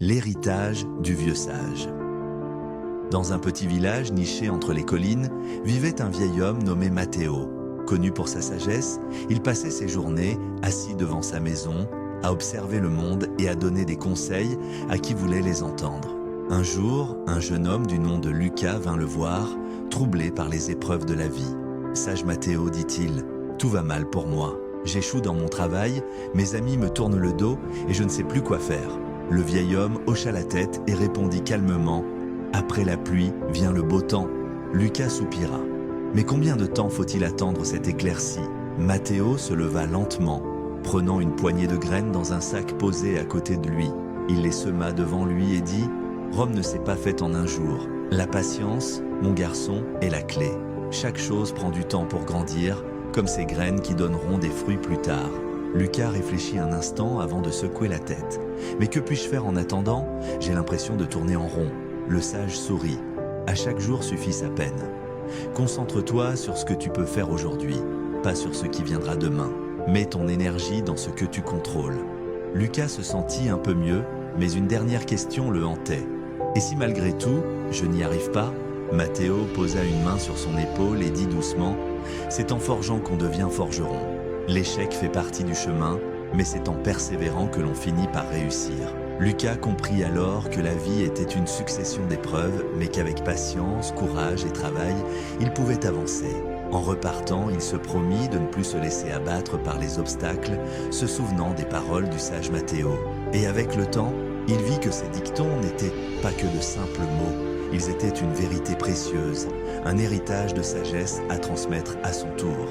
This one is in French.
L'héritage du vieux sage. Dans un petit village niché entre les collines, vivait un vieil homme nommé Matteo. Connu pour sa sagesse, il passait ses journées assis devant sa maison, à observer le monde et à donner des conseils à qui voulait les entendre. Un jour, un jeune homme du nom de Lucas vint le voir, troublé par les épreuves de la vie. « Sage Matteo, dit-il, tout va mal pour moi. J'échoue dans mon travail, mes amis me tournent le dos et je ne sais plus quoi faire. » Le vieil homme hocha la tête et répondit calmement « Après la pluie vient le beau temps. » Lucas soupira. Mais combien de temps faut-il attendre cette éclaircie? Matteo se leva lentement, prenant une poignée de graines dans un sac posé à côté de lui. Il les sema devant lui et dit « Rome ne s'est pas faite en un jour. La patience, mon garçon, est la clé. Chaque chose prend du temps pour grandir, comme ces graines qui donneront des fruits plus tard. » Lucas réfléchit un instant avant de secouer la tête. « Mais que puis-je faire en attendant? J'ai l'impression de tourner en rond. » Le sage sourit. « À chaque jour suffit sa peine. Concentre-toi sur ce que tu peux faire aujourd'hui, pas sur ce qui viendra demain. Mets ton énergie dans ce que tu contrôles. » Lucas se sentit un peu mieux, mais une dernière question le hantait. « Et si malgré tout, je n'y arrive pas ?» Matteo posa une main sur son épaule et dit doucement « C'est en forgeant qu'on devient forgeron. L'échec fait partie du chemin, mais c'est en persévérant que l'on finit par réussir. » Lucas comprit alors que la vie était une succession d'épreuves, mais qu'avec patience, courage et travail, il pouvait avancer. En repartant, il se promit de ne plus se laisser abattre par les obstacles, se souvenant des paroles du sage Matteo. Et avec le temps, il vit que ces dictons n'étaient pas que de simples mots. Ils étaient une vérité précieuse, un héritage de sagesse à transmettre à son tour.